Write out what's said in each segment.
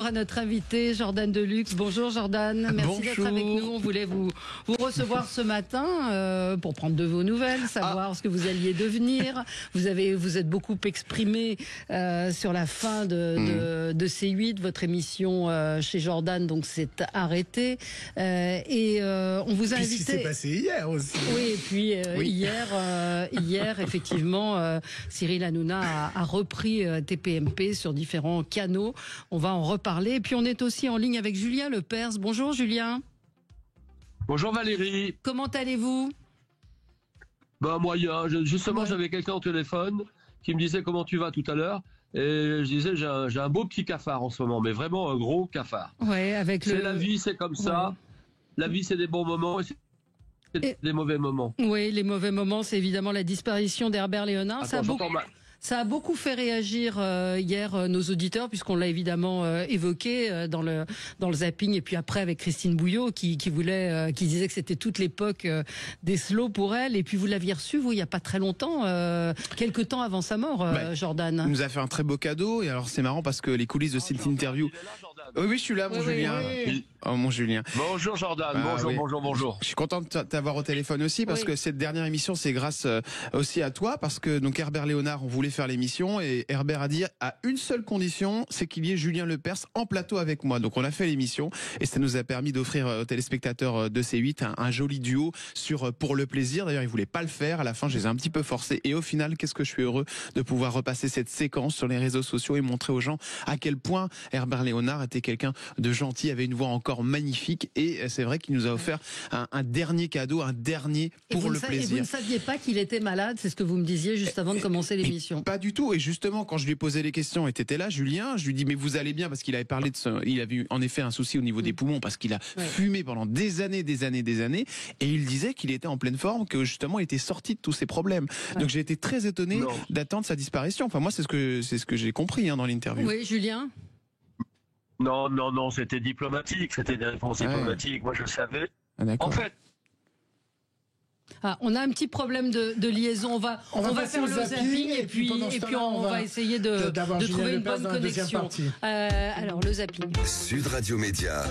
À notre invité Jordan Deluxe. Bonjour Jordan, merci d'être avec nous. On voulait vous recevoir ce matin pour prendre de vos nouvelles, savoir ce que vous alliez devenir. Vous êtes beaucoup exprimé sur la fin de C8, votre émission chez Jordan, donc c'est arrêté. On vous a invité. Ce qui s'est passé hier aussi. Oui, et puis hier, effectivement, Cyril Hanouna a repris TPMP sur différents canaux. On va en reparler. Et puis on est aussi en ligne avec Julien Lepers. Bonjour Julien. Bonjour Valérie. Comment allez-vous? Moyen. Justement, j'avais quelqu'un au téléphone qui me disait comment tu vas tout à l'heure. Et je disais, j'ai un beau petit cafard en ce moment, mais vraiment un gros cafard. Ouais, c'est la vie, c'est comme ça. Ouais. La vie, c'est des bons moments et des mauvais moments. Oui, les mauvais moments, c'est évidemment la disparition d'Herbert Léonard. Ça a beaucoup fait réagir hier nos auditeurs, puisqu'on l'a évidemment évoqué dans le zapping, et puis après avec Christine Bouillot qui disait que c'était toute l'époque des slows pour elle. Et puis vous l'aviez reçu, vous, il n'y a pas très longtemps, quelques temps avant sa mort, Jordan. Il nous a fait un très beau cadeau. Et alors c'est marrant parce que les coulisses de cette interview. Oui, je suis là, mon Julien. Oui. Oh, mon Julien. Bonjour Jordan. Bonjour. Je suis content de t'avoir au téléphone aussi parce que cette dernière émission, c'est grâce aussi à toi, parce que donc Herbert Léonard, on voulait faire l'émission et Herbert a dit à une seule condition, c'est qu'il y ait Julien Lepers en plateau avec moi. Donc on a fait l'émission et ça nous a permis d'offrir aux téléspectateurs de C8 un joli duo sur Pour le plaisir. D'ailleurs, ils voulaient pas le faire. À la fin, je les ai un petit peu forcés. Et au final, qu'est-ce que je suis heureux de pouvoir repasser cette séquence sur les réseaux sociaux et montrer aux gens à quel point Herbert Léonard était quelqu'un de gentil, avait une voix encore magnifique. Et c'est vrai qu'il nous a offert un dernier cadeau, un dernier pour le plaisir. Et vous ne saviez pas qu'il était malade, c'est ce que vous me disiez juste avant de commencer l'émission. Pas du tout. Et justement, quand je lui ai posé les questions, et t'étais là, Julien, je lui dis mais vous allez bien, parce qu'il avait parlé il avait eu en effet un souci au niveau des poumons parce qu'il a fumé pendant des années, et il disait qu'il était en pleine forme, que justement il était sorti de tous ses problèmes. Donc j'ai été très étonné d'attendre sa disparition. Enfin moi c'est ce que j'ai compris dans l'interview. Oui, Julien. Non, c'était diplomatique, c'était des réponses diplomatiques. Moi je savais. En fait. On a un petit problème de liaison. On va faire le zapping et puis on va essayer de trouver une bonne connexion. Alors le zapping. Sud Radio Média,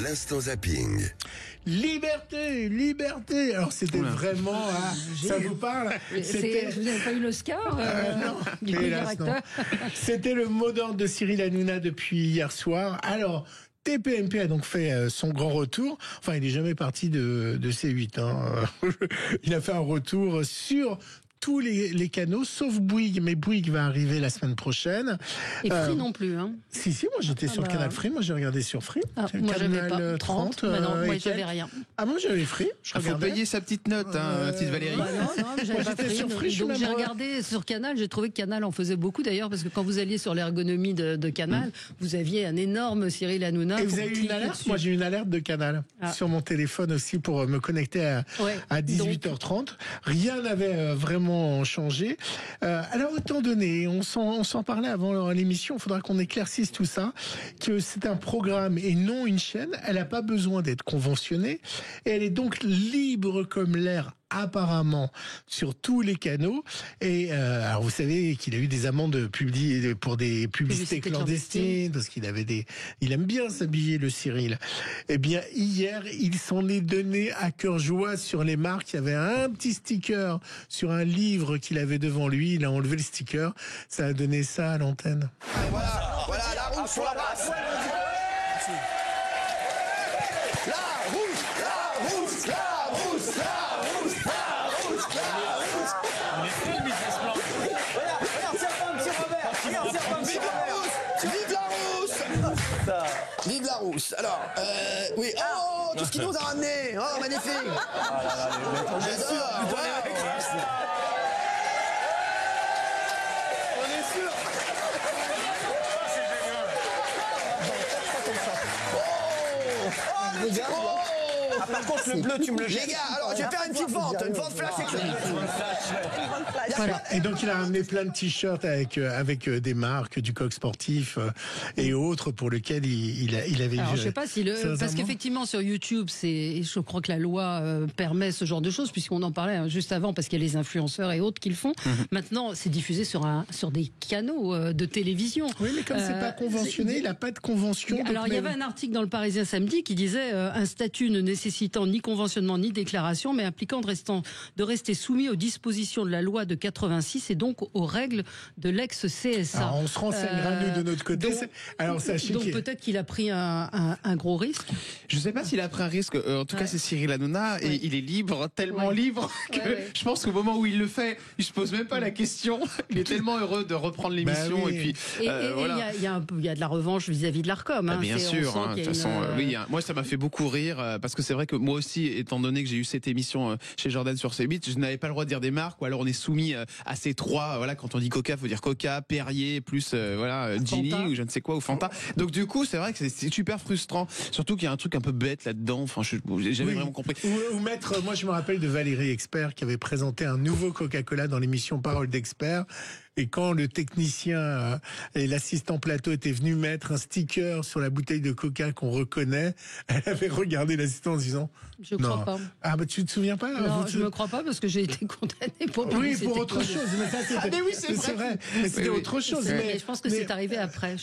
l'instant zapping. Liberté. Alors c'était vraiment, ça vous parle? Vous n'avez pas eu l'Oscar du meilleur acteur? C'était le mot d'ordre de Cyril Hanouna depuis hier soir. Alors. TPMP a donc fait son grand retour. Enfin, il n'est jamais parti de C8. Il a fait un retour sur tous les canaux, sauf Bouygues. Mais Bouygues va arriver la semaine prochaine. Et Free non plus. Si, moi j'étais sur le canal Free. Moi j'ai regardé sur Free. Moi j'avais pas 30. Moi j'avais rien. Moi j'avais Free. Il faut payer sa petite note, petite Valérie. Non, j'avais pas Free. Sur Free. Donc j'ai regardé sur Canal. J'ai trouvé que Canal en faisait beaucoup d'ailleurs, parce que quand vous alliez sur l'ergonomie de Canal, vous aviez un énorme Cyril Hanouna. Et vous avez eu une alerte? Moi j'ai eu une alerte de Canal sur mon téléphone aussi pour me connecter à 18h30. Rien n'avait vraiment changé. Alors autant donné, on s'en parlait avant l'émission, il faudra qu'on éclaircisse tout ça, que c'est un programme et non une chaîne. Elle n'a pas besoin d'être conventionnée et elle est donc libre comme l'air, apparemment, sur tous les canaux. Et alors vous savez qu'il a eu des amendes pour des publicités clandestines, parce qu'il aime bien s'habiller, le Cyril. Eh bien hier, il s'en est donné à cœur joie sur les marques. Il y avait un petit sticker sur un livre qu'il avait devant lui. Il a enlevé le sticker. Ça a donné ça à l'antenne. Voilà la roue sur la brasse. Vive la rousse. Alors, oui. Oh, tout ce qu'il nous a ramené. Oh, magnifique. J'adore. On est sûr. C'est génial. Ah, par contre, le bleu, tu me le jettes. Les gars, alors je vais faire une petite vente flash éclair. Voilà. Et donc il a ramené plein de t-shirts avec des marques, du coq sportif et autres pour lesquels il avait. Alors, je sais pas si parce qu'effectivement sur YouTube, je crois que la loi permet ce genre de choses, puisqu'on en parlait juste avant, parce qu'il y a les influenceurs et autres qui le font. Maintenant, c'est diffusé sur des canaux de télévision. Oui, mais comme c'est pas conventionné, il n'a pas de convention. Alors il y avait un article dans le Parisien samedi qui disait un statut ne nécessitant ni conventionnement ni déclaration, mais impliquant de rester soumis aux dispositions de la loi de 86 et donc aux règles de l'ex-CSA. Alors on se renseignera nous de notre côté. Donc peut-être qu'il a pris un gros risque. Je ne sais pas s'il a pris un risque. En tout cas, c'est Cyril Hanouna et il est libre, tellement libre que je pense qu'au moment où il le fait, il se pose même pas la question. Il est tellement heureux de reprendre l'émission et puis voilà. Il y a de la revanche vis-à-vis de l'Arcom. Bien sûr. De toute façon, moi ça m'a fait beaucoup rire parce que c'est vrai que moi aussi, étant donné que j'ai eu cette émission chez Jordan sur C8, je n'avais pas le droit de dire des marques ou alors on est soumis à ces trois. Voilà, quand on dit Coca, faut dire Coca, Perrier, plus Ginny ou je ne sais quoi ou Fanta. Donc du coup, c'est vrai que c'est super frustrant. Surtout qu'il y a un truc un peu bête là-dedans. Enfin, j'ai jamais vraiment compris. Ou mettre, moi je me rappelle de Valérie Expert qui avait présenté un nouveau Coca-Cola dans l'émission Parole d'Expert. Et quand le technicien et l'assistant plateau étaient venus mettre un sticker sur la bouteille de Coca qu'on reconnaît, elle avait regardé l'assistant en disant je crois pas. Ah bah tu te souviens pas? Non, je me crois pas parce que j'ai été condamnée pour autre chose. Mais ça, c'est vrai. Mais c'était autre chose. Mais je pense que c'est arrivé après.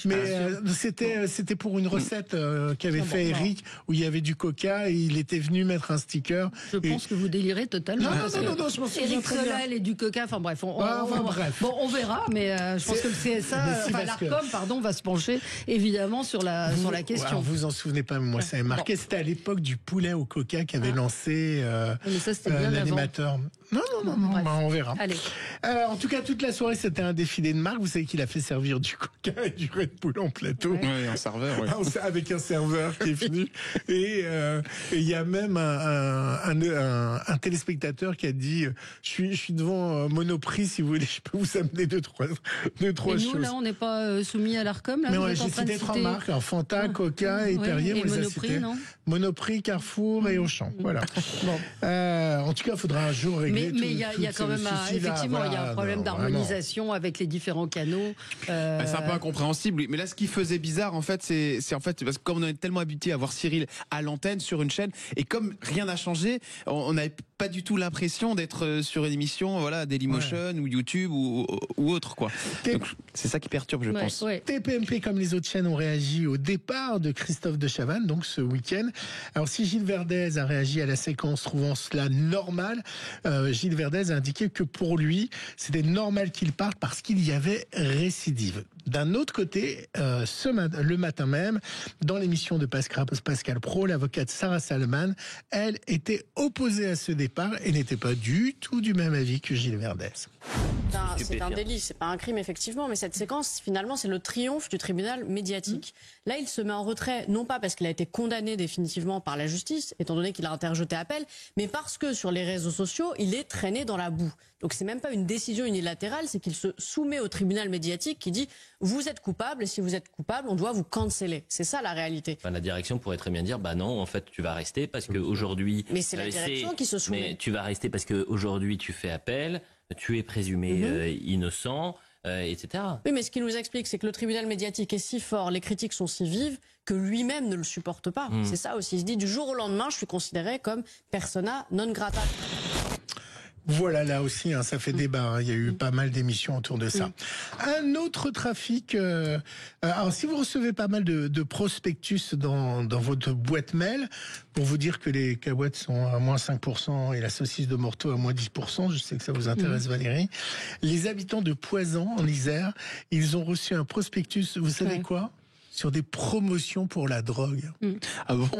C'était pour une recette qu'avait fait Eric où il y avait du Coca et il était venu mettre un sticker. Je pense que vous délirez totalement. Non, je m'en souviens Eric très bien. Solal et du Coca. Enfin bref, bref. Bon, on verra, mais je pense que le CSA, l'Arcom, va se pencher évidemment sur la question. Alors, vous en souvenez pas, mais moi ça m'a marqué. C'était à l'époque du poulet au Coca qu'avait lancé l'animateur. Non, on verra. Allez. En tout cas, toute la soirée, c'était un défilé de marque. Vous savez qu'il a fait servir du Coca et du Red Bull en plateau. Oui, un serveur. Avec un serveur qui est venu. Et il y a même un téléspectateur qui a dit je suis devant Monoprix, si vous voulez, je peux vous amener deux, trois choses. Nous, là, on n'est pas soumis à l'Arcom. Mais j'ai cité trois marques, alors Fanta, Coca et Perrier. Et Monoprix, non? Monoprix, Carrefour et Auchan. Voilà. En tout cas, il faudra un jour régler. Mais il y a quand même effectivement il y a un problème d'harmonisation avec les différents canaux. C'est un peu incompréhensible. Mais là, ce qui faisait bizarre, en fait, c'est parce que comme on est tellement habitué à voir Cyril à l'antenne sur une chaîne, et comme rien n'a changé, on n'avait pas du tout l'impression d'être sur une émission, Dailymotion ou YouTube ou autre, quoi. Donc, c'est ça qui perturbe, je pense. TPMP, comme les autres chaînes, ont réagi au départ de Christophe de Chavannes, donc ce week-end. Alors, si Gilles Verdez a réagi à la séquence trouvant cela normal, Gilles Verdez a indiqué que pour lui, c'était normal qu'il parte parce qu'il y avait récidive. D'un autre côté, le matin même, dans l'émission de Pascal Praud, l'avocate Sarah Salman, elle était opposée à ce départ et n'était pas du tout du même avis que Gilles Verdez. C'est un délit, c'est pas un crime effectivement, mais cette séquence, finalement, c'est le triomphe du tribunal médiatique. Là, il se met en retrait, non pas parce qu'il a été condamné définitivement par la justice, étant donné qu'il a interjeté appel, mais parce que sur les réseaux sociaux, il est traîné dans la boue. Donc c'est même pas une décision unilatérale, c'est qu'il se soumet au tribunal médiatique qui dit vous êtes coupable et si vous êtes coupable, on doit vous canceller. C'est ça la réalité. La direction pourrait très bien dire bah non, en fait tu vas rester parce que aujourd'hui. Mais c'est la direction qui se soumet. Mais tu vas rester parce que aujourd'hui tu fais appel, tu es présumé innocent. Etc. Oui, mais ce qu'il nous explique, c'est que le tribunal médiatique est si fort, les critiques sont si vives, que lui-même ne le supporte pas. C'est ça aussi. Il se dit, du jour au lendemain, je suis considéré comme persona non grata. Voilà, là aussi, ça fait débat. Il y a eu pas mal d'émissions autour de ça. Un autre trafic. Alors, si vous recevez pas mal de prospectus dans votre boîte mail, pour vous dire que les cacahuètes sont à moins 5% et la saucisse de Morteau à moins 10%, je sais que ça vous intéresse, Valérie. Les habitants de Poison, en Isère, ils ont reçu un prospectus, vous savez quoi ? Sur des promotions pour la drogue. Ah bon?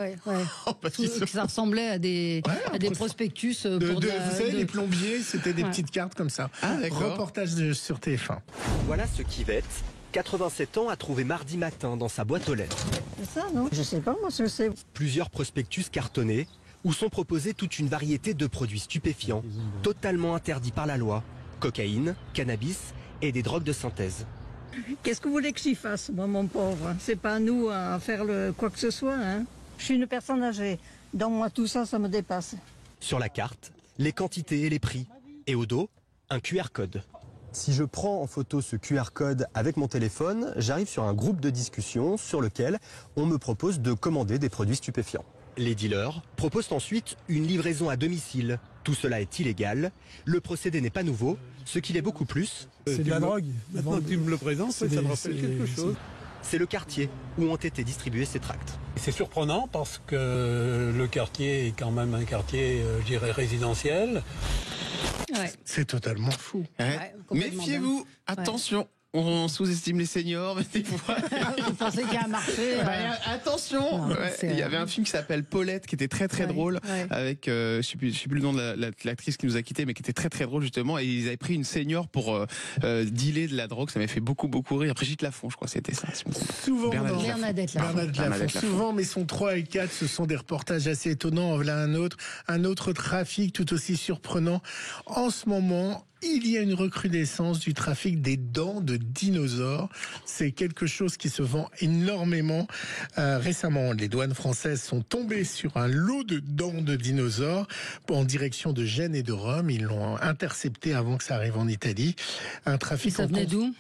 Ça ressemblait à des prospectus pour vous savez, les plombiers, c'était des petites cartes comme ça. Reportage sur TF1. Voilà ce qu'Yvette, 87 ans, a trouvé mardi matin dans sa boîte aux lettres. C'est ça, non? Je sais pas, moi, ce que c'est. Plusieurs prospectus cartonnés où sont proposés toute une variété de produits stupéfiants, totalement interdits par la loi. Cocaïne, cannabis et des drogues de synthèse. Qu'est-ce que vous voulez que j'y fasse, moi, mon pauvre? C'est pas à nous à faire quoi que ce soit, hein. Je suis une personne âgée. Donc moi, tout ça, ça me dépasse. Sur la carte, les quantités et les prix. Et au dos, un QR code. Si je prends en photo ce QR code avec mon téléphone, j'arrive sur un groupe de discussion sur lequel on me propose de commander des produits stupéfiants. Les dealers proposent ensuite une livraison à domicile. Tout cela est illégal. Le procédé n'est pas nouveau, ce qui l'est beaucoup plus. C'est de la drogue. Maintenant que tu me le présentes, ça me rappelle quelque chose. C'est le quartier où ont été distribués ces tracts. C'est surprenant parce que le quartier est quand même un quartier, je dirais, résidentiel. Ouais. C'est totalement fou. Ouais. Méfiez-vous, attention. On sous-estime les seniors, mais des fois... Vous pensez qu'il y a un marché attention. Il y avait un film qui s'appelle Paulette, qui était très très drôle, avec je sais plus le nom de l'actrice qui nous a quittés, mais qui était très très drôle justement. Et ils avaient pris une senior pour dealer de la drogue. Ça m'avait fait beaucoup rire. Brigitte Lafont, je crois, c'était ça. Souvent, Bernadette Lafont. Souvent, mais son 3 et 4, ce sont des reportages assez étonnants. Voilà un autre trafic tout aussi surprenant. En ce moment, il y a une recrudescence du trafic des dents de dinosaures. C'est quelque chose qui se vend énormément. Récemment, les douanes françaises sont tombées sur un lot de dents de dinosaures en direction de Gênes et de Rome. Ils l'ont intercepté avant que ça arrive en Italie. Un trafic. Ça venait d'où ?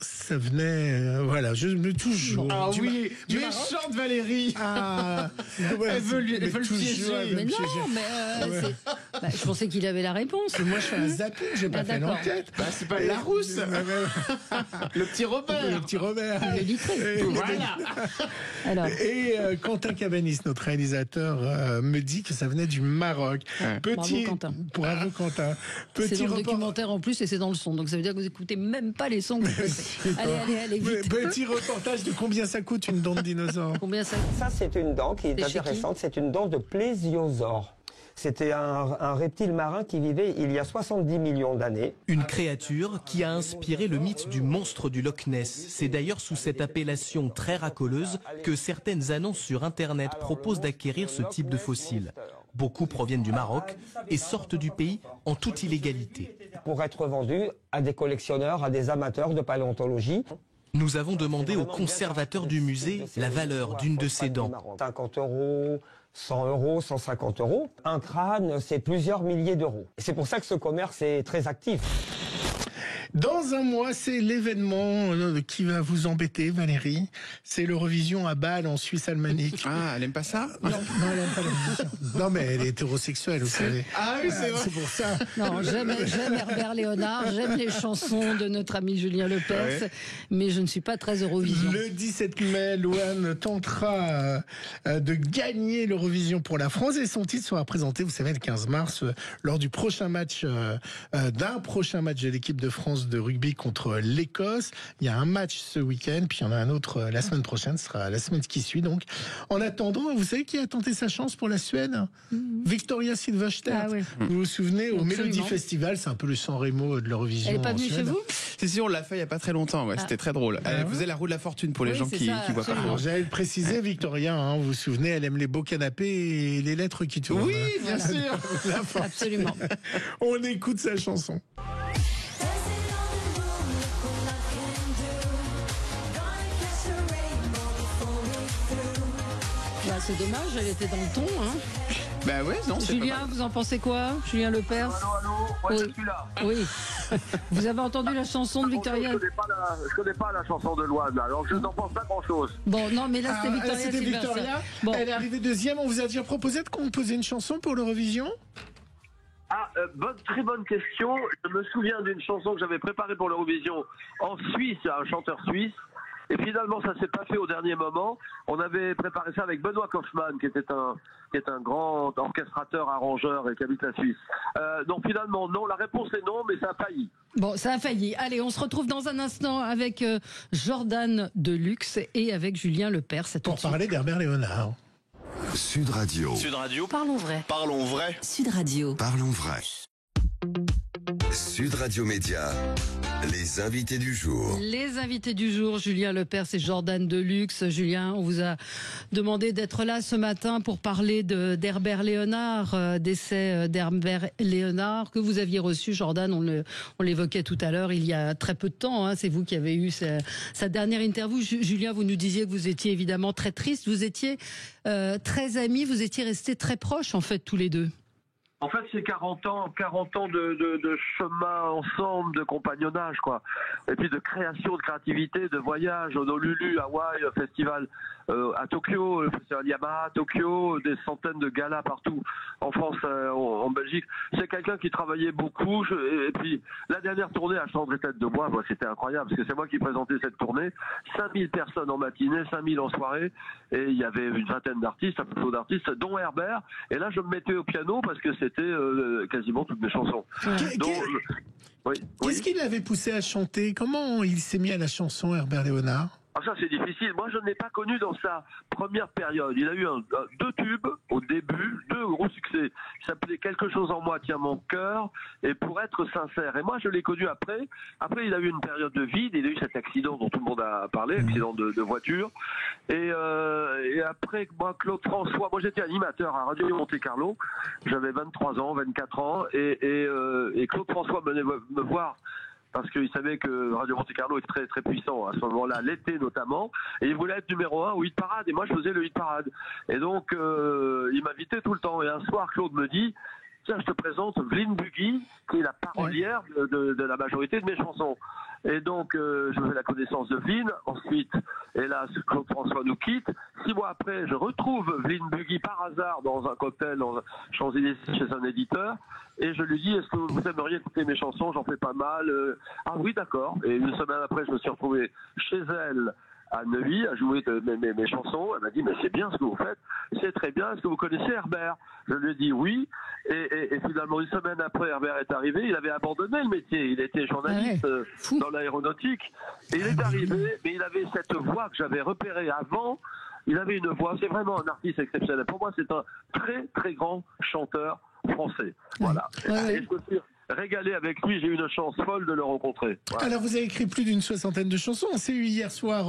Ça venait, voilà, je me toujours. Ah oui, méchante Valérie. Elle veut le piéger. Mais non, mais je pensais qu'il avait la réponse. Moi, je fais un zapping, j'ai pas fait l'enquête. C'est pas la rousse. Le petit Robert. Le petit Robert. Le litré. Voilà. Alors. Et Quentin Cabanis, notre réalisateur, me dit que ça venait du Maroc. Bravo Quentin. Bravo Quentin. C'est dans le documentaire en plus et c'est dans le son. Donc ça veut dire que vous écoutez même pas les sons que vous faites. Allez, vite. Petit reportage de combien ça coûte une dent de dinosaure. Combien ça Ça, c'est une dent qui est intéressante. C'est une dent de plésiosaure. C'était un reptile marin qui vivait il y a 70 millions d'années. Une créature qui a inspiré le mythe du monstre du Loch Ness. C'est d'ailleurs sous cette appellation très racoleuse que certaines annonces sur Internet proposent d'acquérir ce type de fossile. Beaucoup proviennent du Maroc et sortent du pays en toute illégalité. Pour être vendus à des collectionneurs, à des amateurs de paléontologie. Nous avons demandé au conservateur du musée la valeur d'une de ces dents. 50 €, 100 €, 150 €. Un crâne, c'est plusieurs milliers d'euros. C'est pour ça que ce commerce est très actif. Dans un mois, c'est l'événement qui va vous embêter, Valérie. C'est l'Eurovision à Bâle, en Suisse alémanique. Ah, elle aime pas ça? Non, elle aime pas l'Eurovision. Non, mais elle est hétérosexuelle, vous savez. Ah oui, c'est vrai. C'est pour ça. Non, j'aime Herbert Léonard, j'aime les chansons de notre ami Julien Lepers, mais je ne suis pas très Eurovision. Le 17 mai, Louane tentera de gagner l'Eurovision pour la France et son titre sera présenté, vous savez, le 15 mars, lors du prochain match, d'un prochain match de l'équipe de France de rugby contre l'Écosse. Il y a un match ce week-end, puis il y en a un autre la semaine prochaine, ce sera la semaine qui suit. Donc, en attendant, vous savez qui a tenté sa chance pour la Suède? Victoria Silvstedt. Ah oui. Vous vous souvenez, au Absolument. Melody Festival, c'est un peu le San Remo de l'Eurovision. Elle n'est pas en venue Suède. chez vous? C'est sûr, on l'a fait il y a pas très longtemps. Ouais, c'était très drôle. Elle faisait la roue de la fortune pour les gens qui voient pas. Alors, j'allais le préciser, Victoria, hein, vous vous souvenez, elle aime les beaux canapés et les lettres qui tournent. Oui, bien sûr. Absolument. On écoute sa chanson. Bah, c'est dommage, elle était dans le ton. Hein. Bah ouais, non, c'est Julien, vous en pensez quoi? Julien Lepers? Allô, ouais, je suis là. Oui. Vous avez entendu la chanson de Victoria? Je connais pas la chanson de Louane, alors je n'en pense pas grand-chose. Bon, non, mais là, c'était Victoria. C'était Victoria. Bon. Elle est arrivée deuxième. On vous a déjà proposé de composer une chanson pour l'Eurovision? Très bonne question. Je me souviens d'une chanson que j'avais préparée pour l'Eurovision en Suisse, un chanteur suisse. Et finalement, ça s'est pas fait au dernier moment. On avait préparé ça avec Benoît Kaufmann, qui est un grand orchestrateur, arrangeur et qui habite la Suisse. Donc finalement, non. La réponse est non, mais ça a failli. Bon, ça a failli. Allez, on se retrouve dans un instant avec Jordan Deluxe et avec Julien Lepers. Pour parler d'Herbert Léonard. Sud Radio. Parlons vrai. Parlons vrai. Sud Radio. Parlons vrai. Sud Radio Média, les invités du jour. Les invités du jour, Julien Lepers et Jordan Deluxe. Julien, on vous a demandé d'être là ce matin pour parler d'Herbert Léonard, décès d'Herbert Léonard, que vous aviez reçu, Jordan, on l'évoquait tout à l'heure, il y a très peu de temps. Hein, c'est vous qui avez eu sa dernière interview. Julien, vous nous disiez que vous étiez évidemment très triste, vous étiez très amis, vous étiez restés très proches en fait tous les deux. En fait, c'est 40 ans de chemin ensemble, de compagnonnage, quoi. Et puis de création, de créativité, de voyage, Honolulu, Hawaï, festival à Tokyo, le festival Yamaha à Tokyo, des centaines de galas partout, en France, en Belgique. C'est quelqu'un qui travaillait beaucoup. Et puis, la dernière tournée à Cendre et Tête de Bois, c'était incroyable, parce que c'est moi qui présentais cette tournée. 5000 personnes en matinée, 5000 en soirée, et il y avait une vingtaine d'artistes, un peu d'artistes, dont Herbert. Et là, je me mettais au piano parce que c'était quasiment toutes mes chansons. Qu'est-ce qui l'avait poussé à chanter? Comment il s'est mis à la chanson, Herbert Léonard? Ah, ça c'est difficile. Moi je ne l'ai pas connu dans sa première période. Il a eu deux tubes au début, deux gros succès. Il s'appelait Quelque chose en moi tient mon cœur et Pour être sincère. Et moi je l'ai connu après. Après il a eu une période de vide. Il a eu cet accident dont tout le monde a parlé, accident de voiture. Et après moi Claude François, moi j'étais animateur à Radio Monte-Carlo. J'avais 23 ans, 24 ans et Claude François venait me voir. Parce qu'il savait que Radio Monte-Carlo est très très puissant à ce moment-là, l'été notamment, et il voulait être numéro 1 au hit parade, et moi je faisais le hit parade. Et donc il m'invitait tout le temps. Et un soir, Claude me dit, tiens, je te présente Vline Buggy, qui est la parolière de la majorité de mes chansons. Et donc je fais la connaissance de Vline. Ensuite, hélas, Claude François nous quitte. 6 mois après, je retrouve Vline Buggy par hasard dans un cocktail dans Champs-Élysées chez un éditeur. Et je lui dis, est-ce que vous aimeriez écouter mes chansons? J'en fais pas mal. Ah oui, d'accord. Et une semaine après, je me suis retrouvé chez elle à Neuilly à jouer mes chansons. Elle m'a dit, mais c'est bien ce que vous faites, c'est très bien. Est-ce que vous connaissez Herbert? Je lui ai dit oui. Et finalement, une semaine après, Herbert est arrivé. Il avait abandonné le métier. Il était journaliste dans l'aéronautique. Et il est arrivé, mais il avait cette voix que j'avais repérée avant. Il avait une voix, c'est vraiment un artiste exceptionnel. Pour moi, c'est un très très grand chanteur français. Voilà. Et je me suis régalé avec lui, j'ai eu une chance folle de le rencontrer. Voilà. Alors vous avez écrit plus d'une 60aine de chansons. On s'est eu hier soir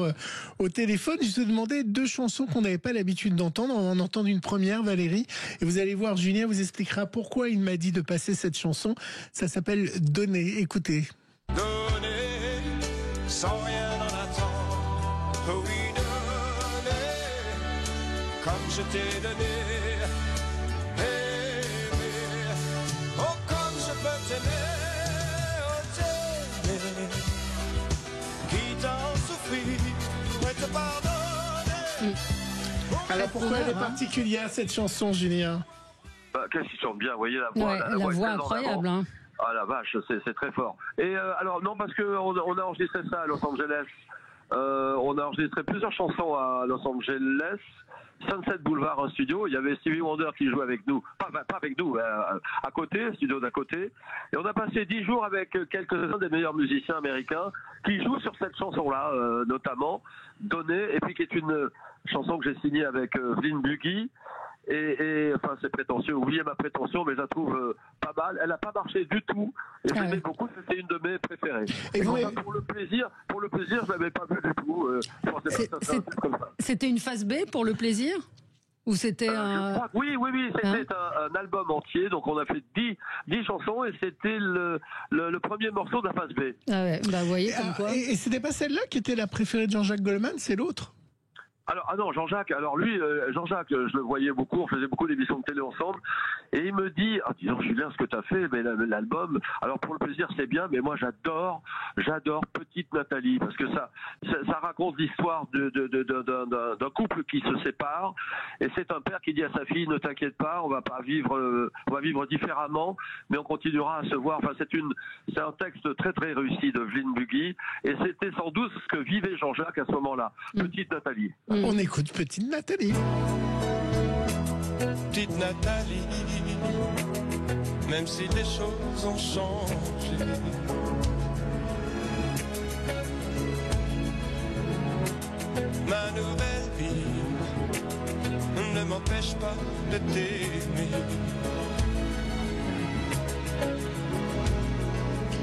au téléphone. Je te demandais 2 chansons qu'on n'avait pas l'habitude d'entendre. On en entend une première, Valérie. Et vous allez voir, Julien vous expliquera pourquoi il m'a dit de passer cette chanson. Ça s'appelle Donner. Écoutez. Donner sans rien en attendre. Oui, donner comme je t'ai donné. Alors pourquoi elle est particulière cette chanson, Julien? Qu'est-ce qu'il chante bien, vous voyez la voix, la voix incroyable. Hein. Ah la vache, c'est très fort. Et alors non, parce qu'on a enregistré ça à Los Angeles. On a enregistré plusieurs chansons à Los Angeles. Sunset Boulevard, un studio. Il y avait Stevie Wonder qui jouait avec nous, pas avec nous, à côté, studio d'à côté. Et on a passé 10 jours avec quelques-uns des meilleurs musiciens américains qui jouent sur cette chanson-là, notamment Donner, et puis qui est une chanson que j'ai signée avec Vline Buggy. Et enfin, c'est prétentieux. Oubliez ma prétention, mais je la trouve pas mal. Elle n'a pas marché du tout. Et j'aimais beaucoup. C'était une de mes préférées. Et pour le plaisir, je l'avais pas vu du tout. C'était une phase B pour le plaisir? Ou c'était Oui, c'était un album entier. Donc on a fait 10 chansons et c'était le premier morceau de la phase B. Ah ouais, bah vous voyez comme quoi. Et c'était pas celle-là qui était la préférée de Jean-Jacques Goldman, c'est l'autre? Alors, non, Jean-Jacques, Jean-Jacques, je le voyais beaucoup, on faisait beaucoup d'émissions de télé ensemble, et il me dit, dis donc Julien, ce que t'as fait, mais l'album, alors pour le plaisir c'est bien, mais moi j'adore Petite Nathalie, parce que ça raconte l'histoire d'un couple qui se sépare, et c'est un père qui dit à sa fille, ne t'inquiète pas, on va vivre différemment, mais on continuera à se voir. Enfin, c'est un texte très très réussi de Vline Buggy, et c'était sans doute ce que vivait Jean-Jacques à ce moment-là. Petite Nathalie. On écoute Petite Nathalie. Petite Nathalie, même si les choses ont changé, ma nouvelle vie ne m'empêche pas de t'aimer.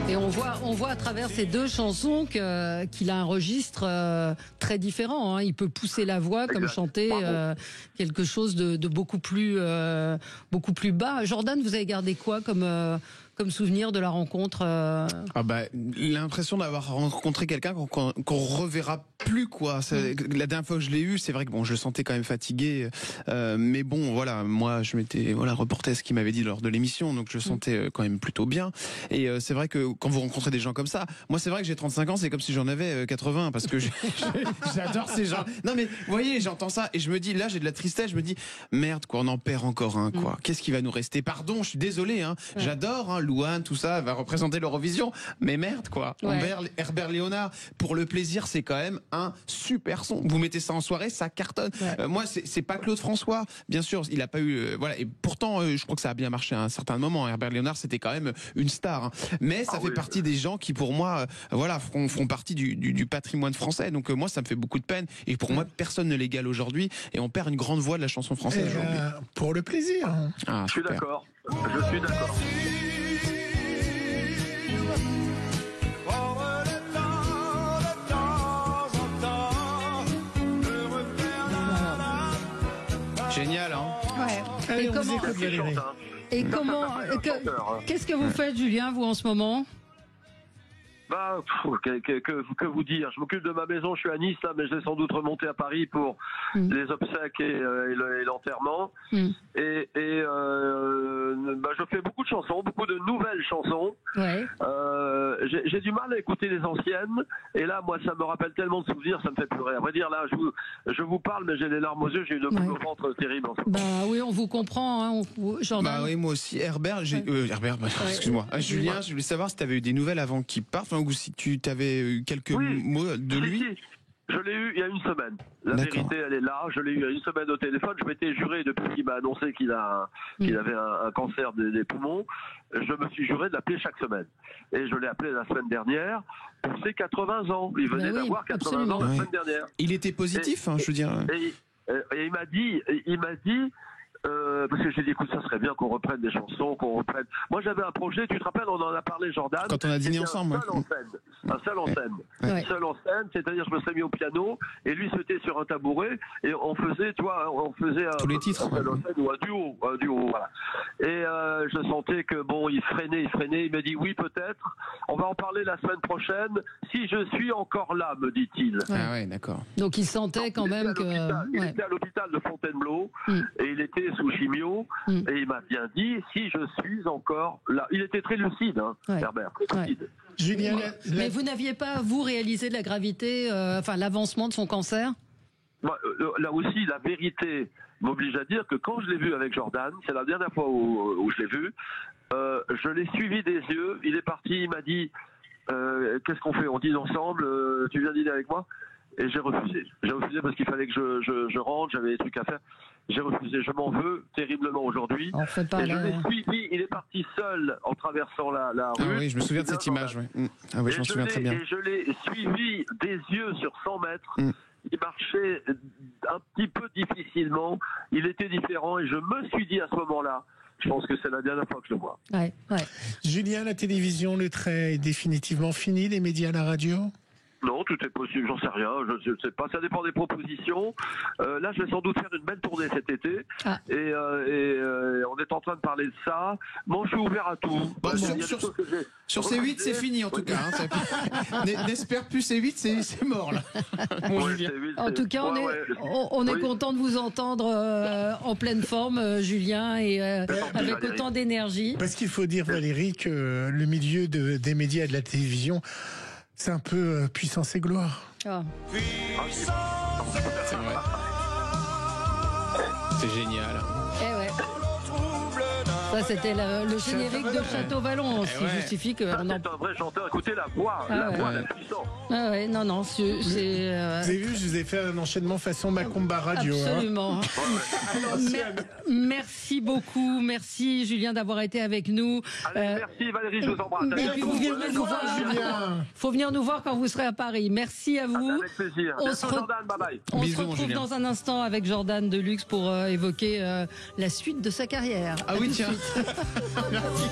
Et on voit à travers ces deux chansons qu'il a un registre très différent. Hein. Il peut pousser la voix comme chanter quelque chose de beaucoup plus bas. Jordan, vous avez gardé quoi comme souvenir de la rencontre L'impression d'avoir rencontré quelqu'un qu'on reverra plus, quoi. La dernière fois que je l'ai eu, c'est vrai que je le sentais quand même fatigué, mais bon, voilà, moi je m'étais reporté ce qu'il m'avait dit lors de l'émission, donc je le sentais quand même plutôt bien. Et c'est vrai que quand vous rencontrez des gens comme ça, moi c'est vrai que j'ai 35 ans, c'est comme si j'en avais 80, parce que j'adore ces gens. Non mais vous voyez, j'entends ça et je me dis, là j'ai de la tristesse, je me dis merde, quoi, on en perd encore un, quoi. Qu'est-ce qui va nous rester? Pardon, je suis désolé, hein. J'adore, Louane, tout ça va représenter l'Eurovision, mais merde, quoi. Herbert Léonard, pour le plaisir, c'est quand même un super son. Vous mettez ça en soirée, ça cartonne. Moi, c'est pas Claude François, bien sûr, il a pas eu, et pourtant, je crois que ça a bien marché à un certain moment. Herbert Léonard, c'était quand même une star, hein. Mais ça fait partie des gens qui, pour moi, font partie du patrimoine français. Donc moi, ça me fait beaucoup de peine. Et pour moi, personne ne l'égale aujourd'hui. Et on perd une grande voix de la chanson française aujourd'hui. Pour le plaisir. Je suis d'accord. Je suis d'accord. Génial, hein? Ouais. Allez, Qu'est-ce que vous faites, Julien, vous, en ce moment? Que vous dire? Je m'occupe de ma maison, je suis à Nice là, mais je vais sans doute remonter à Paris pour les obsèques et l'enterrement. Et je fais beaucoup de chansons, beaucoup de nouvelles chansons. J'ai du mal à écouter les anciennes, et là, moi, ça me rappelle tellement de souvenirs, ça me fait pleurer. À vrai dire, là, je vous parle, mais j'ai les larmes aux yeux, j'ai une boule au ventre terrible en ce moment. Oui, on vous comprend, hein, Jordan. Oui, moi aussi. Herbert, excuse-moi. Julien, je voulais savoir si tu avais eu des nouvelles avant qu'il parte, ou si tu avais eu quelques mots de lui. Je l'ai eu il y a une semaine. La vérité, elle est là. Je l'ai eu il y a une semaine au téléphone. Je m'étais juré, depuis qu'il m'a annoncé qu'il avait un cancer des poumons, je me suis juré de l'appeler chaque semaine. Et je l'ai appelé la semaine dernière pour ses 80 ans. Il venait d'avoir 80 ans la semaine dernière. Il était positif, je veux dire. Et il m'a dit, parce que j'ai dit, écoute, ça serait bien qu'on reprenne des chansons, qu'on reprenne. Moi, j'avais un projet, tu te rappelles, on en a parlé, Jordan. Quand on a dîné ensemble. Un seul en scène, c'est-à-dire je me serais mis au piano et lui se mettait sur un tabouret et on faisait, tous les titres. Un seul en scène ou un duo, voilà. Et je sentais que il freinait, il m'a dit oui, peut-être, on va en parler la semaine prochaine, si je suis encore là, me dit-il. Ah ouais, d'accord. Donc il sentait quand même que... Il était à l'hôpital de Fontainebleau et il était sous chimio et il m'a bien dit si je suis encore là. Il était très lucide, Herbert, très lucide. Julien, mais vous n'aviez pas, vous, réalisé de la gravité, l'avancement de son cancer? Là aussi, la vérité m'oblige à dire que quand je l'ai vu avec Jordan, c'est la dernière fois où je l'ai vu, je l'ai suivi des yeux, il est parti, il m'a dit qu'est-ce qu'on fait, on dîne ensemble, tu viens dîner avec moi? Et j'ai refusé. J'ai refusé parce qu'il fallait que je rentre, j'avais des trucs à faire. J'ai refusé. Je m'en veux terriblement aujourd'hui. Je l'ai suivi. Il est parti seul en traversant la rue. Ah oui, je me souviens de cette image. Oui. Ah oui, je m'en souviens très bien. Et je l'ai suivi des yeux sur 100 mètres. Il marchait un petit peu difficilement. Il était différent et je me suis dit à ce moment-là, je pense que c'est la dernière fois que je le vois. Julien, la télévision, le trait est définitivement fini. Les médias, la radio? Non, tout est possible, j'en sais rien, je ne sais pas, ça dépend des propositions. Là, je vais sans doute faire une belle tournée cet été, et on est en train de parler de ça. Moi, je suis ouvert à tout. Sur C8, c'est fini en tout cas. N'espère plus C8, c'est mort là. En tout cas, on est content de vous entendre en pleine forme, Julien, et avec autant d'énergie. Parce qu'il faut dire, Valérie, que le milieu des médias et de la télévision, c'est un peu puissance et gloire. C'est vrai. C'est génial. Ça, c'était le générique de Château Vallon, ce qui justifie que... C'est un vrai chanteur, écoutez la voix, la puissance. Non, c'est... Vous avez vu, je vous ai fait un enchaînement façon Macumba Radio. Absolument. Merci beaucoup, merci Julien d'avoir été avec nous. Merci Valérie, je vous embrasse. Et puis vous venez nous voir, Julien. Faut venir nous voir quand vous serez à Paris. Merci à vous. Avec plaisir. On se retrouve dans un instant avec Jordan Deluxe pour évoquer la suite de sa carrière. Ah oui, tiens. Merci.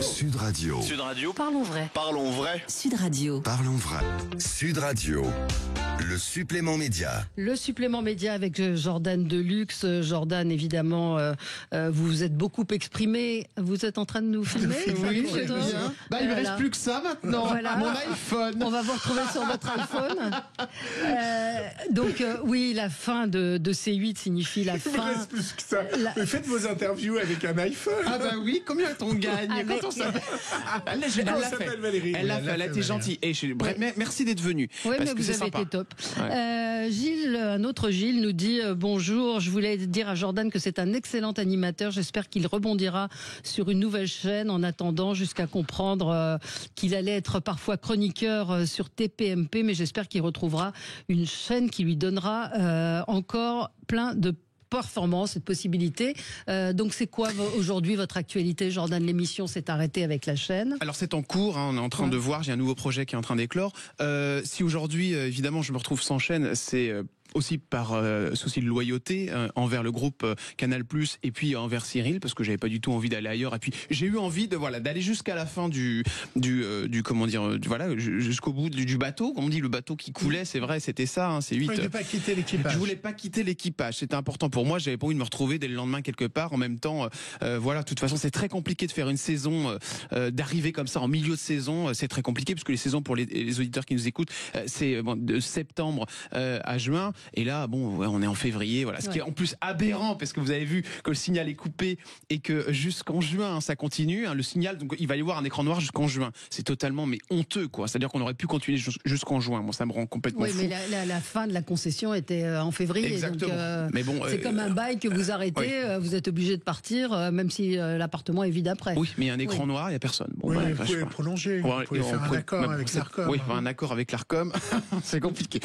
Sud Radio. Sud Radio. Parlons vrai. Parlons vrai. Sud Radio. Parlons vrai. Sud Radio. Le supplément média. Le supplément média avec Jordan Deluxe. Jordan, évidemment, vous vous êtes beaucoup exprimé. Vous êtes en train de nous filmer? Oui, c'est bien. Il me reste plus que ça maintenant. Voilà. Mon iPhone. On va vous retrouver sur votre iPhone. Donc, oui, la fin de C8 signifie la fin. Il me reste plus que ça. Mais faites vos interviews avec un iPhone. Ah bah oui, combien on gagne quand on s'appelle Valérie. Elle a été gentille. Et bref, merci d'être venue. Oui, parce mais que vous c'est avez sympa. été top. Ouais. Gilles, un autre Gilles nous dit bonjour, je voulais dire à Jordan que c'est un excellent animateur, j'espère qu'il rebondira sur une nouvelle chaîne en attendant jusqu'à comprendre qu'il allait être parfois chroniqueur sur TPMP, mais j'espère qu'il retrouvera une chaîne qui lui donnera encore plein de performance, cette possibilité. Donc c'est quoi aujourd'hui votre actualité, Jordan? L'émission s'est arrêtée avec la chaîne. Alors c'est en cours, on est en train de voir, j'ai un nouveau projet qui est en train d'éclore. Si aujourd'hui, évidemment, je me retrouve sans chaîne, c'est aussi par souci de loyauté envers le groupe Canal+ et puis envers Cyril, parce que j'avais pas du tout envie d'aller ailleurs. Et puis j'ai eu envie de d'aller jusqu'à la fin du comment dire, jusqu'au bout du bateau, comme on dit, le bateau qui coulait. C'est vrai, c'était ça. C'est 8. Je voulais pas quitter l'équipage. Je voulais pas quitter l'équipage. C'était important pour moi. J'avais pas envie de me retrouver dès le lendemain quelque part. En même temps, de toute façon, c'est très compliqué de faire une saison, d'arriver comme ça en milieu de saison. C'est très compliqué parce que les saisons pour les auditeurs qui nous écoutent, c'est de septembre à juin. Et là, on est en février, voilà. Ce qui est en plus aberrant, parce que vous avez vu que le signal est coupé et que jusqu'en juin, ça continue. Le signal, donc il va y avoir un écran noir jusqu'en juin. C'est totalement honteux, quoi. C'est-à-dire qu'on aurait pu continuer jusqu'en juin. Bon, ça me rend complètement fou. Oui, mais la fin de la concession était en février. Exactement. Donc, mais bon, c'est comme un bail que vous arrêtez. Vous êtes obligé de partir, même si l'appartement est vide après. Oui, mais il y a un écran noir, il n'y a personne. Vous pouvez prolonger. Vous pouvez faire un accord avec l'Arcom. Oui, un accord avec l'Arcom. C'est compliqué.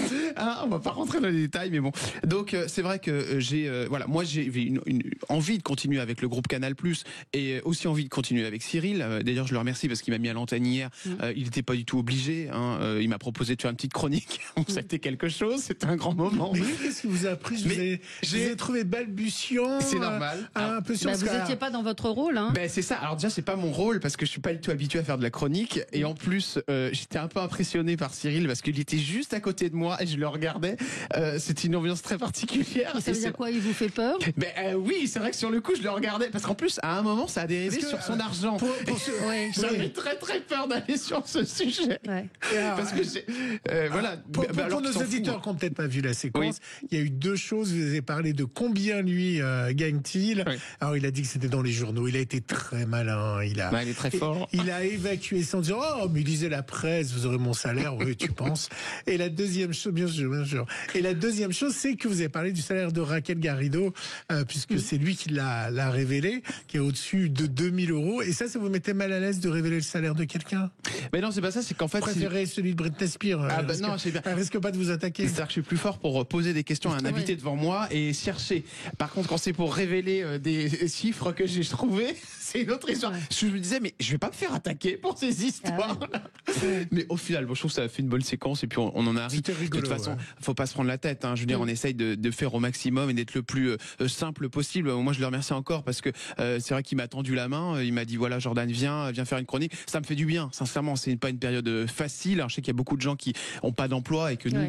On va pas rentrer dans les détails, mais bon. Donc c'est vrai que moi j'ai une envie de continuer avec le groupe Canal+, et aussi envie de continuer avec Cyril. D'ailleurs je le remercie parce qu'il m'a mis à l'antenne hier. Il n'était pas du tout obligé. Il m'a proposé de faire une petite chronique. Ça a été quelque chose. C'était un grand moment. Mais qu'est-ce qui vous a pris? J'ai trouvé balbutiant. C'est normal. Un peu sur vous n'étiez pas dans votre rôle. C'est ça. Alors déjà c'est pas mon rôle parce que je suis pas du tout habitué à faire de la chronique, et en plus j'étais un peu impressionné par Cyril parce qu'il était juste à côté de moi et je le regardais. C'était une ambiance très particulière. Et ça veut dire quoi? Il vous fait peur? Oui, c'est vrai que sur le coup je le regardais parce qu'en plus à un moment ça a dérivé sur son argent. J'avais très très peur d'aller sur ce sujet. Parce que voilà. Pour nos auditeurs qui n'ont peut-être pas vu la séquence, il y a eu deux choses. Vous avez parlé de combien lui gagne-t-il. Alors il a dit que c'était dans les journaux. Il a été très malin. Il est très fort. Il a évacué sans dire mais il disait la presse, vous aurez mon salaire. Oui, tu penses. Et la deuxième chose, bien sûr. Et la deuxième chose, c'est que vous avez parlé du salaire de Raquel Garrido, puisque c'est lui qui l'a révélé, qui est au-dessus de 2000 €. Et ça vous mettait mal à l'aise de révéler le salaire de quelqu'un? Mais non, c'est pas ça, c'est qu'en fait... Préférez celui de Britney Spears. Non, c'est bien. Elle risque pas de vous attaquer. C'est-à-dire que je suis plus fort pour poser des questions à un invité devant moi et chercher. Par contre, quand c'est pour révéler des chiffres que j'ai trouvés, c'est une autre histoire. Je me disais, mais je vais pas me faire attaquer pour ces histoires. Mais au final, je trouve que ça a fait une bonne séquence et puis on en arrive. Rigolo, de toute façon, faut pas se prendre la tête. Je veux dire, on essaye de faire au maximum et d'être le plus simple possible. Moi, je le remercie encore parce que c'est vrai qu'il m'a tendu la main. Il m'a dit voilà, Jordan, viens faire une chronique. Ça me fait du bien. Sincèrement, c'est pas une période facile. Alors, je sais qu'il y a beaucoup de gens qui ont pas d'emploi et que nous,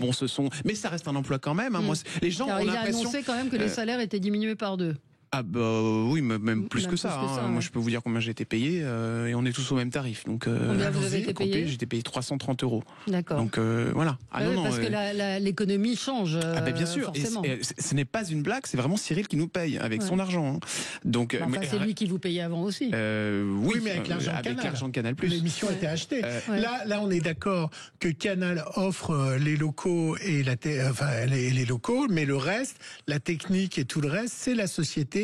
mais ça reste un emploi quand même. Moi, les gens ont l'impression. Il a annoncé quand même que les salaires étaient diminués par 2. Ah oui, même plus que ça. Moi, je peux vous dire combien j'ai été payé et on est tous au même tarif. Donc, combien vous avez été payé? J'étais payé 330 €. D'accord. Donc voilà. Parce que l'économie change. Bien sûr. Forcément. Et ce n'est pas une blague, c'est vraiment Cyril qui nous paye avec son argent. Donc, c'est lui qui vous payait avant aussi. Oui, mais avec l'argent de Canal+. L'émission a été achetée. Là, on est d'accord que Canal offre les locaux et les locaux, mais le reste, la technique et tout le reste, c'est la société.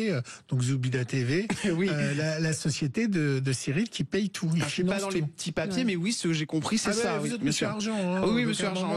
Donc Zoubida TV, la société de Cyril qui paye tout. Je suis pas dans les petits papiers, mais oui, ce que j'ai compris, c'est ça. Vous êtes monsieur Argent. Oui, monsieur Argent.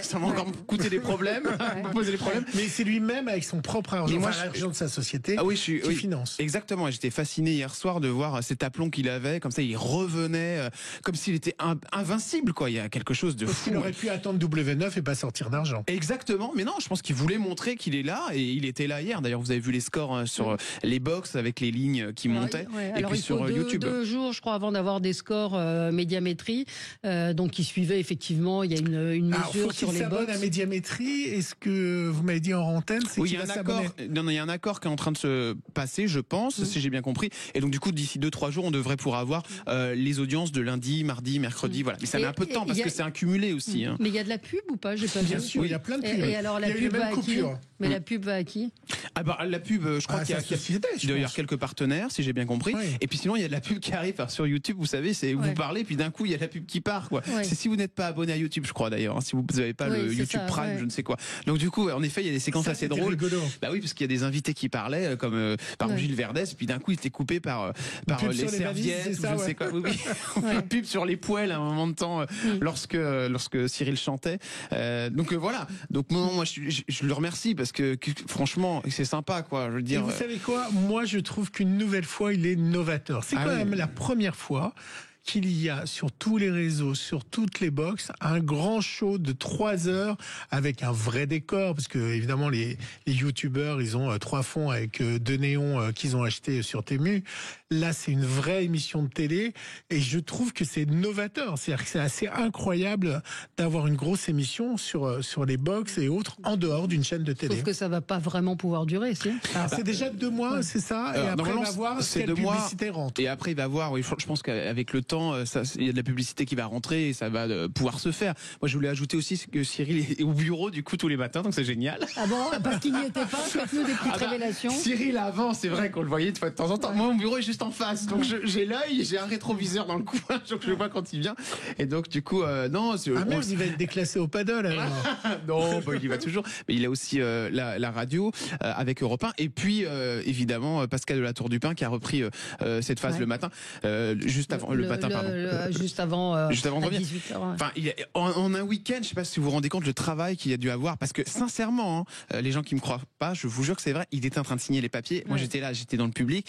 Ça m'a encore coûté des problèmes, poser des problèmes. Mais c'est lui-même avec son propre argent, l'argent de sa société, qui finance. Exactement. Et j'étais fasciné hier soir de voir cet aplomb qu'il avait. Comme ça, il revenait comme s'il était invincible. Il y a quelque chose de fou. Il aurait pu attendre W9 et pas sortir d'argent. Exactement. Mais non, je pense qu'il voulait montrer qu'il est là et il était là hier. D'ailleurs, vous avez vu les scores sur les box avec les lignes qui montaient. Et alors puis sur YouTube. 2 jours, je crois, avant d'avoir des scores médiamétrie. Donc, qui suivaient effectivement. Il y a une mesure sur les box. À Médiamétrie, est-ce que vous m'avez dit en antenne, c'est oui, il y a un accord. Non, il y a un accord qui est en train de se passer, je pense, si j'ai bien compris. Et donc du coup, d'ici 2-3 jours, on devrait pouvoir avoir les audiences de lundi, mardi, mercredi, voilà. Mais ça met un peu de temps parce que c'est un cumulé aussi. Hein. Mais il y a de la pub ou pas? J'ai pas Bien sûr, il y a plein de pubs. Et alors la pub va à qui? Mais la pub va à qui? Ah bah la pub, je crois qu'il y a d'ailleurs quelques partenaires, si j'ai bien compris. Oui. Et puis sinon, il y a de la pub qui arrive sur YouTube. Vous savez, c'est vous parlez, puis d'un coup, il y a de la pub qui part, quoi. C'est si vous n'êtes pas abonné à YouTube, je crois d'ailleurs. Hein, si vous n'avez pas le YouTube Prime, je ne sais quoi. Donc du coup, en effet, il y a des séquences assez drôles. Bah oui, parce qu'il y a des invités qui parlaient, comme par Gilles Verdès, et puis d'un coup, il était coupé par les serviettes, je ne sais quoi. Oui. Une pub sur les poêles à un moment de temps, lorsque Cyril chantait. Donc voilà. Donc moi, je le remercie parce que franchement, c'est sympa, quoi. Je veux dire. Et vous savez quoi? Moi, je trouve qu'une nouvelle fois, il est novateur. C'est quand même la première fois qu'il y a sur tous les réseaux, sur toutes les box, un grand show de 3 heures avec un vrai décor, parce que évidemment les youtubeurs, ils ont 3 fonds avec 2 néons qu'ils ont achetés sur Temu. Là, c'est une vraie émission de télé et je trouve que c'est novateur. C'est-à-dire que c'est assez incroyable d'avoir une grosse émission sur les box et autres en dehors d'une chaîne de télé. Sauf que ça va pas vraiment pouvoir durer, si. C'est déjà 2 mois, c'est ça. Et après, il va voir quelle publicité rentre. Et après, il va voir. Oui, je pense qu'avec le temps, il y a de la publicité qui va rentrer et ça va pouvoir se faire. Moi, je voulais ajouter aussi que Cyril est au bureau du coup tous les matins, donc c'est génial. Ah bon, parce qu'il n'y était pas. Faites-nous des petites révélations. Cyril avant, c'est vrai qu'on le voyait de temps en temps. Moi, mon bureau est juste en face, donc j'ai l'œil, j'ai un rétroviseur dans le coin, donc je vois quand il vient. Et donc du coup, non. Merde, il va être déclassé au paddle alors. Non, il y va toujours. Mais il a aussi la radio avec Europe 1 et puis évidemment Pascal de la Tour du Pin qui a repris cette phase le matin, juste avant le matin, pardon. Juste avant de 18h. Enfin, en un week-end, je sais pas si vous vous rendez compte le travail qu'il y a dû avoir, parce que sincèrement, les gens qui me croient pas, je vous jure que c'est vrai, il était en train de signer les papiers. Moi, j'étais là, j'étais dans le public.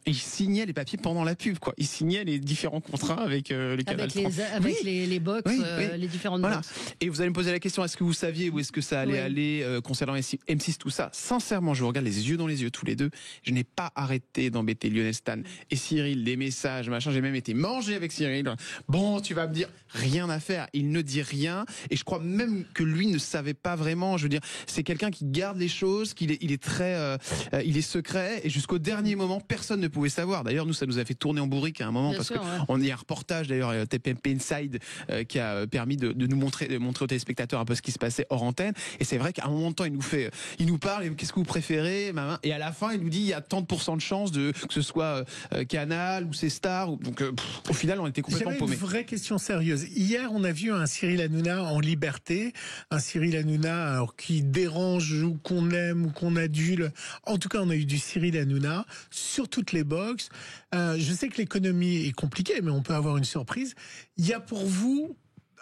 Il signait les papiers pendant la pub, quoi. Il signait les différents contrats avec les Canal 30. Avec les box, les différentes box. Et vous allez me poser la question, est-ce que vous saviez où est-ce que ça allait aller concernant M6, tout ça? Sincèrement, je vous regarde les yeux dans les yeux tous les deux. Je n'ai pas arrêté d'embêter Lionel Stan et Cyril, des messages, machin. J'ai même été mangé avec Cyril. Bon, tu vas me dire, rien à faire. Il ne dit rien. Et je crois même que lui ne savait pas vraiment. Je veux dire, c'est quelqu'un qui garde les choses, il est très, il est secret. Et jusqu'au dernier moment, personne ne pouvait savoir. D'ailleurs, nous, ça nous a fait tourner en bourrique à un moment, parce qu'on y a un reportage, d'ailleurs, TPMP Inside, qui a permis de nous montrer aux téléspectateurs un peu ce qui se passait hors antenne. Et c'est vrai qu'à un moment de temps, il nous parle, qu'est-ce que vous préférez? Et à la fin, il nous dit, il y a tant de % de chances que ce soit Canal ou c'est Star. Donc, au final, on était complètement paumés. Une vraie question sérieuse. Hier, on a vu un Cyril Hanouna en liberté, un Cyril Hanouna qui dérange ou qu'on aime ou qu'on adule. En tout cas, on a eu du Cyril Hanouna sur toutes les box. Je sais que l'économie est compliquée, mais on peut avoir une surprise. Il y a pour vous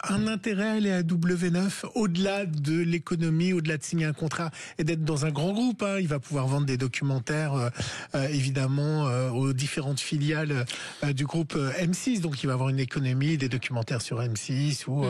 un intérêt à aller à W9 au-delà de l'économie, au-delà de signer un contrat et d'être dans un grand groupe, hein. Il va pouvoir vendre des documentaires évidemment aux différentes filiales du groupe M6, donc il va avoir une économie, des documentaires sur M6 ou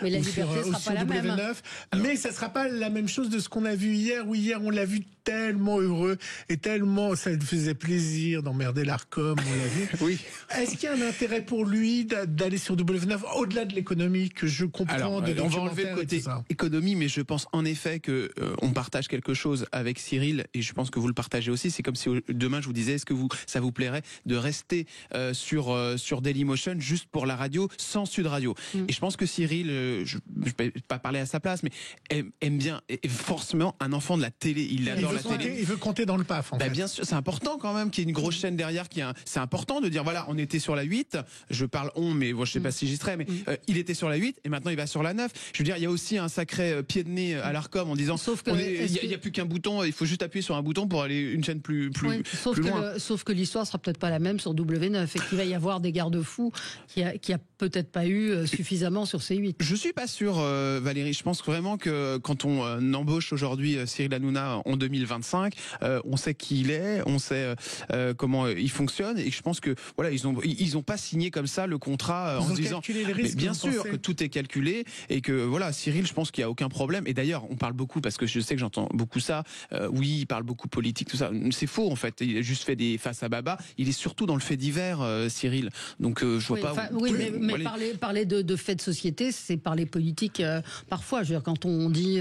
mais la liberté sera pas la W9 même. Mais ça sera pas la même chose de ce qu'on a vu hier, où hier on l'a vu tellement heureux et tellement ça lui faisait plaisir d'emmerder l'Arcom, on l'a vu. Oui. Est-ce qu'il y a un intérêt pour lui d'aller sur W9 au-delà de l'économie que je comprends? Alors, on va enlever le côté économie, mais je pense en effet que on partage quelque chose avec Cyril, et je pense que vous le partagez aussi. C'est comme si demain je vous disais, est-ce que ça vous plairait de rester sur Dailymotion juste pour la radio, sans Sud Radio? Et je pense que Cyril, je vais pas parler à sa place, mais aime bien, est forcément un enfant de la télé. Il adore la télé. Il veut compter dans le PAF. En fait. Bien sûr, c'est important quand même qu'il y ait une grosse chaîne derrière. C'est important de dire voilà, on était sur la 8. Je parle mais je sais pas si j'y serai, mais il était sur la 8 et maintenant il va sur la 9. Je veux dire, il y a aussi un sacré pied de nez à l'Arcom en disant il y a plus qu'un bouton, il faut juste appuyer sur un bouton pour aller une chaîne plus loin. Sauf que l'histoire sera peut-être pas la même sur W9 et qu'il va y avoir des garde-fous qui a peut-être pas eu suffisamment sur C8. Je suis pas sûr, Valérie. Je pense vraiment que quand on embauche aujourd'hui Cyril Hanouna en 2020, 2025. On sait qui il est, on sait comment il fonctionne, et je pense que voilà, ils ont pas signé comme ça le contrat en se disant. Mais bien sûr que tout est calculé et que voilà, Cyril, je pense qu'il y a aucun problème. Et d'ailleurs, on parle beaucoup parce que je sais que j'entends beaucoup ça. Oui, il parle beaucoup politique, tout ça. C'est faux en fait. Il a juste fait des faces à baba. Il est surtout dans le fait divers, Cyril. Donc je vois pas. Oui, mais parler de faits de société, c'est parler politique parfois. Je veux dire, quand on dit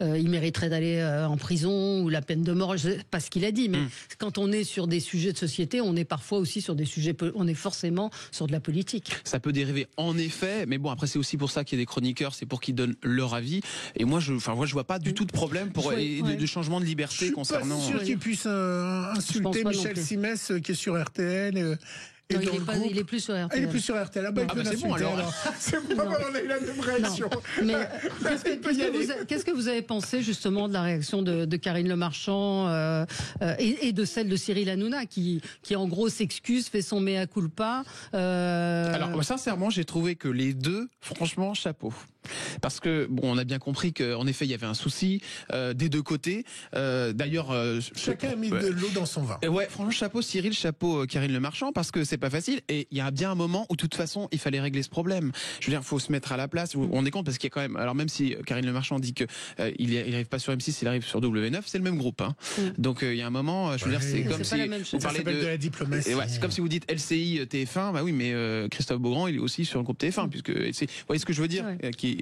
il mériterait d'aller en prison ou la peine de mort, je sais pas ce qu'il a dit, mais quand on est sur des sujets de société, on est parfois aussi sur des sujets. On est forcément sur de la politique. Ça peut dériver en effet, mais bon, après c'est aussi pour ça qu'il y a des chroniqueurs, c'est pour qu'ils donnent leur avis. Et moi je vois pas du tout de problème de changement de liberté concernant. Je suis pas sûr qu'il puisse insulter Michel Simès qui est sur RTL. Non, il est plus sur RTL. Il est plus sur RTL. C'est bon alors. C'est bon, on a eu la même réaction. Mais qu'est-ce que vous avez pensé justement de la réaction de Karine Le Marchand et de celle de Cyril Hanouna qui en gros s'excuse, fait son mea culpa Alors sincèrement, j'ai trouvé que les deux, franchement, chapeau. Parce que bon, on a bien compris qu'en effet il y avait un souci des deux côtés. D'ailleurs, chacun a mis de l'eau dans son vin. Ouais, franchement, chapeau Cyril, chapeau Karine Le Marchand, parce que c'est pas facile. Et il y a bien un moment où de toute façon il fallait régler ce problème. Je veux dire, faut se mettre à la place. Vous vous rendez compte, parce qu'il y a quand même. Alors même si Karine Le Marchand dit que il arrive pas sur M6, il arrive sur W9, c'est le même groupe. Hein. Donc il y a un moment, je veux dire, c'est comme si vous parlez de la diplomatie. Ouais, c'est comme si vous dites LCI TF1. Bah oui, mais Christophe Beaugrand, il est aussi sur le groupe TF1, puisque vous voyez ce que je veux dire,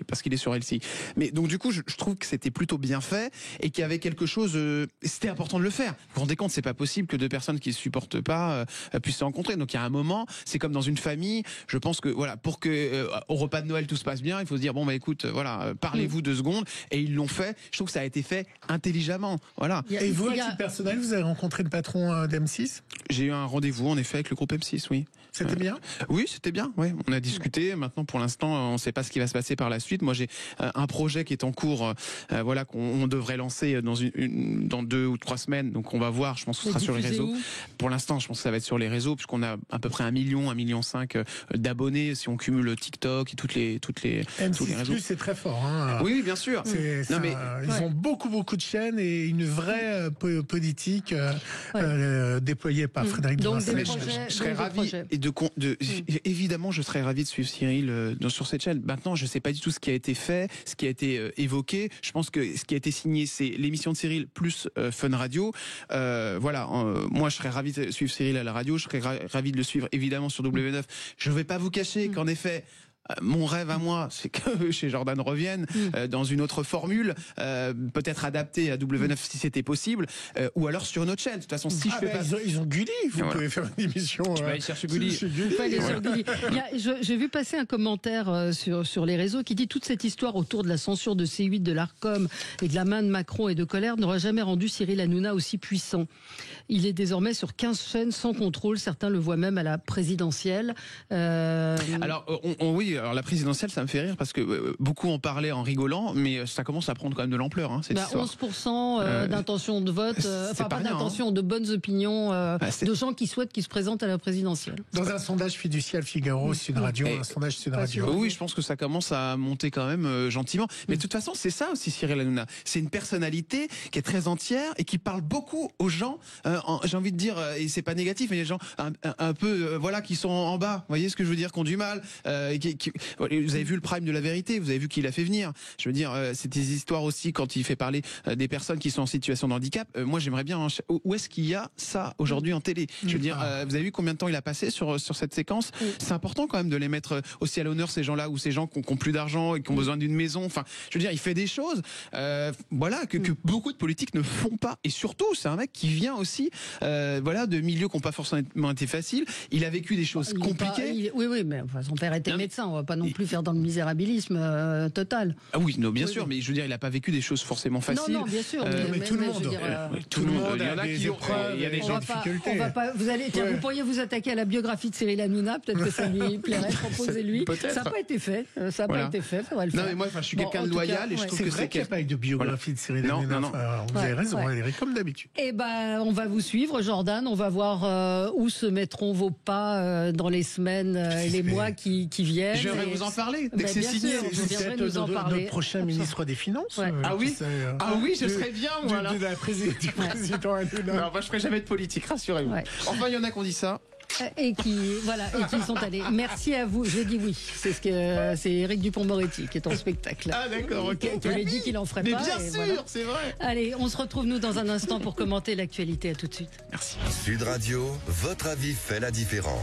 parce qu'il est sur LCI. Mais donc du coup, je trouve que c'était plutôt bien fait et qu'il y avait quelque chose. C'était important de le faire. Vous vous rendez compte, c'est pas possible que deux personnes qui se supportent pas puissent se rencontrer. Donc il y a un moment, c'est comme dans une famille. Je pense que voilà, pour que au repas de Noël tout se passe bien, il faut se dire bon bah écoute, voilà, parlez-vous 2 secondes. Et ils l'ont fait. Je trouve que ça a été fait intelligemment. Voilà. Et vous, à titre personnel, vous avez rencontré le patron d'M6 ? J'ai eu un rendez-vous en effet avec le groupe M6, oui. C'était bien ? Oui, c'était bien. Oui, on a discuté. Maintenant, pour l'instant, on ne sait pas ce qui va se passer par la suite. Moi, j'ai un projet qui est en cours, voilà, qu'on devrait lancer dans 2 ou 3 semaines. Donc, on va voir. Je pense que ce sera sur les réseaux. Pour l'instant, je pense que ça va être sur les réseaux, puisqu'on a à peu près 1,5 million d'abonnés si on cumule TikTok et tous les réseaux. M6+, c'est très fort. Hein. Oui, bien sûr. Ils ont beaucoup de chaînes et une vraie politique déployée par Frédéric Dubin. Je serais ravi évidemment, je serais ravi de suivre Cyril sur cette chaîne. Maintenant, je sais pas du tout ce qui a été fait, ce qui a été évoqué. Je pense que ce qui a été signé, c'est l'émission de Cyril plus Fun Radio. Voilà, moi, je serais ravi de suivre Cyril à la radio. Je serais ravi de le suivre évidemment sur W9. Je vais pas vous cacher qu'en effet, mon rêve à moi, c'est que chez Jordan revienne dans une autre formule, peut-être adaptée à W9 si c'était possible, ou alors sur une autre chaîne. De toute façon, si je fais pas... Ils ont Gulli, vous pouvez faire une émission. Je vais aller chercher Gulli. J'ai vu passer un commentaire sur les réseaux qui dit toute cette histoire autour de la censure de C8, de l'Arcom et de la main de Macron et de Colère n'aura jamais rendu Cyril Hanouna aussi puissant. Il est désormais sur 15 chaînes sans contrôle. Certains le voient même à la présidentielle. Alors, oui, alors la présidentielle, ça me fait rire parce que beaucoup en parlaient en rigolant, mais ça commence à prendre quand même de l'ampleur. Hein, 11% d'intention de vote, pas d'intention, de bonnes opinions de gens qui souhaitent qu'ils se présentent à la présidentielle. Dans un sondage fiducial Figaro, Sud Radio, un sondage Sud Radio. Oui, je pense que ça commence à monter quand même gentiment. Mais de toute façon, c'est ça aussi Cyril Hanouna. C'est une personnalité qui est très entière et qui parle beaucoup aux gens. J'ai envie de dire, et c'est pas négatif, mais les gens un peu, voilà, qui sont en bas. Vous voyez ce que je veux dire, qui ont du mal. Vous avez vu le prime de la vérité. Vous avez vu qui l'a fait venir. Je veux dire, c'est des histoires aussi quand il fait parler des personnes qui sont en situation de handicap. Moi, j'aimerais bien. Où est-ce qu'il y a ça aujourd'hui en télé? Je veux dire, vous avez vu combien de temps il a passé sur cette séquence? C'est important quand même de les mettre aussi à l'honneur, ces gens-là, ou ces gens qui ont plus d'argent et qui ont besoin d'une maison. Enfin, je veux dire, il fait des choses, voilà, que beaucoup de politiques ne font pas. Et surtout, c'est un mec qui vient aussi, voilà, de milieux qui n'ont pas forcément été faciles. Il a vécu des choses compliquées. Oui, mais enfin, son père était médecin. On va pas non plus faire dans le misérabilisme total. Ah oui, non, bien sûr, mais je veux dire, il n'a pas vécu des choses forcément faciles. Non, bien sûr. Mais tout le monde. Tout le monde. Il y en a qui ont. Il y a des gens en difficulté. Vous pourriez vous attaquer à la biographie de Cyril Hanouna. Peut-être que ça lui plairait. Proposez-lui. Ça n'a pas été fait. Ça n'a pas été fait. Ça va le faire. Non, mais moi, je suis quelqu'un de loyal et je trouve que c'est qu'il n'y a pas eu de biographie de Cyril Hanouna. Vous avez raison, comme d'habitude. Eh ben, on va vous suivre, Jordan. On va voir où se mettront vos pas dans les semaines et les mois qui viennent. viendrai vous en parler dès que c'est signé. C'est notre prochain ministre des Finances. Ah oui, je serais bien, voilà. Du président Hanouna. Non, moi je ferai jamais de politique, rassurez-vous. Ouais. Enfin, il y en a qui ont dit ça. Et qui sont allés. Merci à vous. Je dis oui. C'est Éric Dupond-Moretti qui est en spectacle. Ah d'accord, ok. Qui avait dit qu'il en ferait pas. Mais bien sûr, voilà. C'est vrai. Allez, on se retrouve nous dans un instant pour commenter l'actualité. À tout de suite. Merci. Sud Radio, votre avis fait la différence.